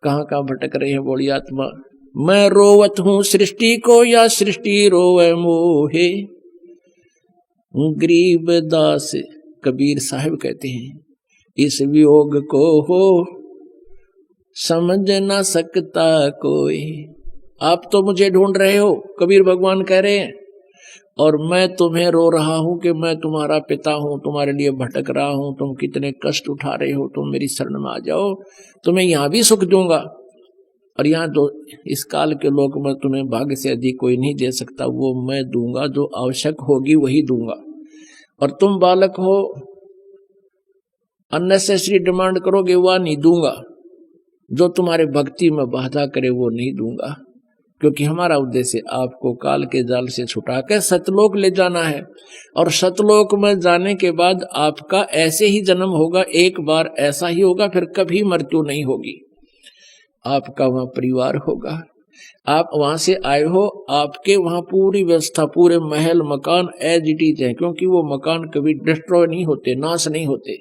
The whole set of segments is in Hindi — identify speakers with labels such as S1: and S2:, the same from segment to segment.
S1: कहाँ कहाँ भटक रहे हैं बोली आत्मा। मैं रोवत हूं सृष्टि को या सृष्टि रोवे मोहे। गरीब दास कबीर साहब कहते हैं इस वियोग को हो समझ ना सकता कोई। आप तो मुझे ढूंढ रहे हो, कबीर भगवान कह रहे हैं, और मैं तुम्हें रो रहा हूं कि मैं तुम्हारा पिता हूं, तुम्हारे लिए भटक रहा हूं, तुम कितने कष्ट उठा रहे हो, तुम मेरी शरण में आ जाओ, तुम्हें यहां भी सुख दूंगा। और यहाँ तो इस काल के लोग में तुम्हें भाग्य से अधिक कोई नहीं दे सकता, वो मैं दूंगा, जो आवश्यक होगी वही दूंगा। और तुम बालक हो, अननेसेसरी डिमांड करोगे वह नहीं दूंगा, जो तुम्हारे भक्ति में बाधा करे वो नहीं दूंगा, क्योंकि हमारा उद्देश्य आपको काल के जाल से छुटा कर सतलोक ले जाना है। और सतलोक में जाने के बाद आपका ऐसे ही जन्म होगा, एक बार ऐसा ही होगा, फिर कभी मृत्यु नहीं होगी। आपका वहां परिवार होगा, आप वहां से आए हो, आपके वहां पूरी व्यवस्था, पूरे महल मकान एज इट इज है, क्योंकि वो मकान कभी डिस्ट्रॉय नहीं होते, नाश नहीं होते,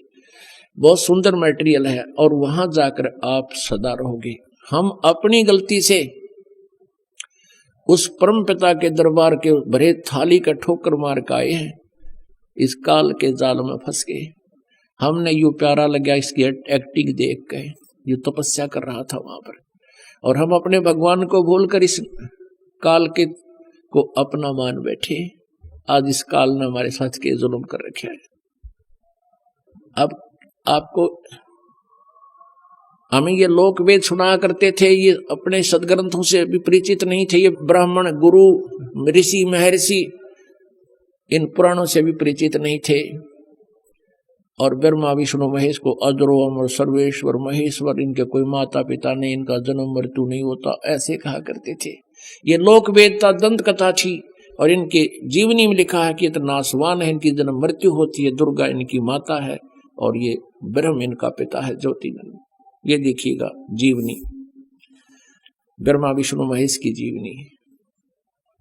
S1: बहुत सुंदर मटेरियल है, और वहां जाकर आप सदा रहोगे। हम अपनी गलती से उस परम पिता के दरबार के भरे थाली का ठोकर मार के आए हैं, इस काल के जाल में फंस गए। हमने यूं प्यारा लगा इसकी एक्टिंग देख के, ये तपस्या कर रहा था वहां पर, और हम अपने भगवान को भूलकर इस काल के को अपना मान बैठे। आज इस काल ने हमारे साथ के जुल्म कर रखे हैं। अब आपको हमें ये लोक वेद सुना करते थे, ये अपने सदग्रंथों से भी परिचित नहीं थे, ये ब्राह्मण गुरु ऋषि महर्षि इन पुराणों से भी परिचित नहीं थे। और ब्रह्मा विष्णु महेश को अजरो अमर सर्वेश्वर महेश्वर, इनके कोई माता पिता नहीं, इनका जन्म मृत्यु नहीं होता, ऐसे कहा करते थे। ये लोक वेदता दंत कथा थी, और इनके जीवनी में लिखा है कि ये तो नासवान है, इनकी जन्म मृत्यु होती है, दुर्गा इनकी माता है, और ये ब्रह्म इनका पिता है, ज्योतिनंद। ये देखिएगा जीवनी, ब्रह्मा विष्णु महेश की जीवनी,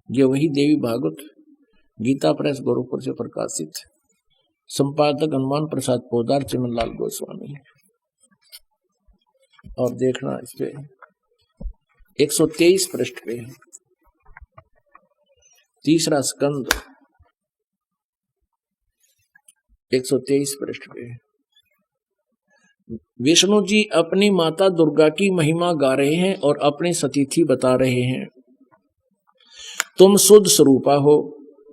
S1: ये वही देवी भागवत गीता प्रेस गोरखपुर से प्रकाशित, संपादक हनुमान प्रसाद पोदार, चिमनलाल गोस्वामी। और देखना इस पे 123 पृष्ठ पे है, तीसरा स्कंद 123 पृष्ठ पे। विष्णु जी अपनी माता दुर्गा की महिमा गा रहे हैं और अपनी सतीथि बता रहे हैं। तुम शुद्ध स्वरूपा हो,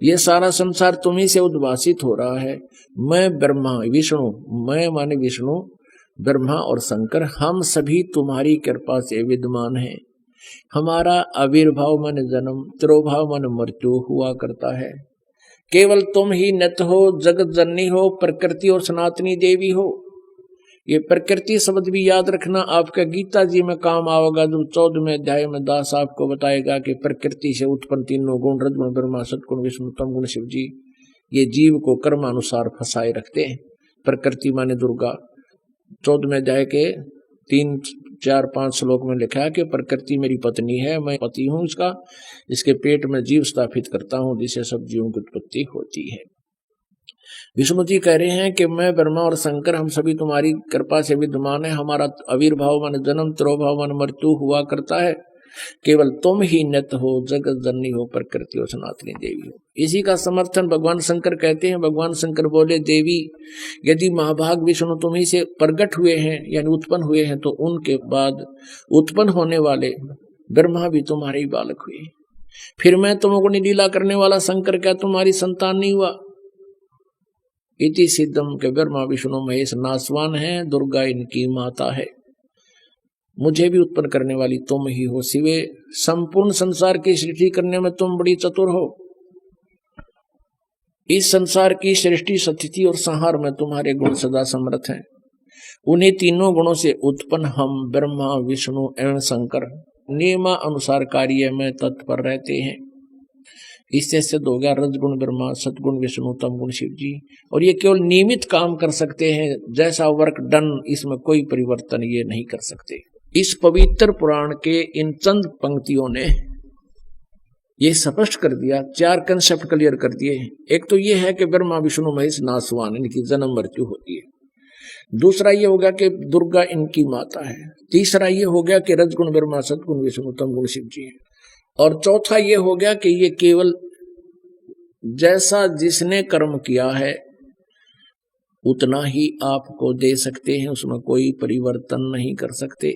S1: ये सारा संसार तुम्ही से उद्भासित हो रहा है। मैं ब्रह्मा विष्णु, मैं माने विष्णु ब्रह्मा और शंकर, हम सभी तुम्हारी कृपा से विद्यमान हैं। हमारा आविर्भाव मन जन्म, तिरोभाव मन मृत्यु हुआ करता है। केवल तुम ही नित्य हो, जगत जननी हो, प्रकृति और सनातनी देवी हो। ये प्रकृति शब्द भी याद रखना, आपका गीता जी में काम आएगा, जो 14वें अध्याय में दास आपको बताएगा कि प्रकृति से उत्पन्न तीनों गुण, रजगुण ब्रह्मा, सतगुण विष्णु, तम गुण शिव जी, ये जीव को कर्मानुसार फंसाए रखते हैं। प्रकृति माने दुर्गा, 14वें अध्याय के 3, 4, 5 श्लोक में लिखा है कि प्रकृति मेरी पत्नी है, मैं पति हूं इसका, इसके पेट में जीव स्थापित करता हूं, जिससे सब जीवों की उत्पत्ति होती है। विष्णु जी कह रहे हैं कि मैं ब्रह्मा और शंकर हम सभी तुम्हारी कृपा से विद्यमान है। हमारा आविर्भाव मन जन्म, तिरोभाव मन मृत्यु हुआ करता है। केवल तुम ही नित्य हो, जगत जननी हो, प्रकृति और सनातनी देवी हो। इसी का समर्थन भगवान शंकर कहते हैं। भगवान शंकर बोले, देवी यदि महाभाग विष्णु तुम्ही से प्रकट हुए हैं यानी उत्पन्न हुए हैं, तो उनके बाद उत्पन्न होने वाले ब्रह्मा भी तुम्हारे ही बालक हुए। फिर मैं तुमको लीला करने वाला शंकर क्या तुम्हारी संतान नहीं हुआ? इति सिद्धम के ब्रह्मा विष्णु महेश नासवान है, दुर्गा इनकी माता है। मुझे भी उत्पन्न करने वाली तुम ही हो शिवे। संपूर्ण संसार की सृष्टि करने में तुम बड़ी चतुर हो। इस संसार की सृष्टि, स्थिति और संहार में तुम्हारे गुण सदा समर्थ हैं। उन्हीं तीनों गुणों से उत्पन्न हम ब्रह्मा विष्णु एवं शंकर नियमा अनुसार कार्य में तत्पर रहते हैं। इससे सिद्ध हो गया रजगुण ब्रह्मा, सतगुण विष्णु, तम गुण शिव जी। और ये केवल नियमित काम कर सकते हैं, जैसा वर्क डन, इसमें कोई परिवर्तन ये नहीं कर सकते। इस पवित्र पुराण के इन चंद पंक्तियों ने ये स्पष्ट कर दिया, 4 कंसेप्ट क्लियर कर दिए। एक तो ये है कि ब्रह्मा विष्णु महेश नासवान, इनकी जन्म मृत्यु होती है। दूसरा ये हो गया कि दुर्गा इनकी माता है। तीसरा ये हो गया कि रजगुण ब्रह्मा सदगुण विष्णु तम गुण शिव जी है। और चौथा ये हो गया कि ये केवल जैसा जिसने कर्म किया है उतना ही आपको दे सकते हैं, उसमें कोई परिवर्तन नहीं कर सकते।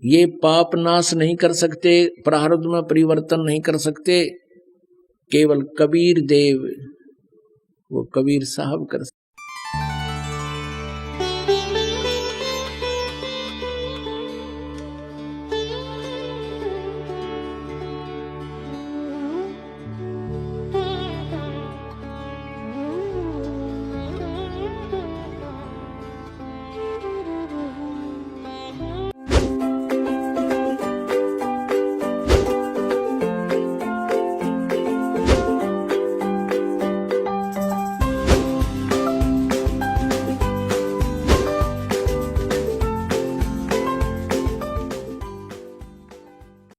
S1: ये पाप नाश नहीं कर सकते, प्रारब्ध में परिवर्तन नहीं कर सकते, केवल कबीर देव, वो कबीर साहब कर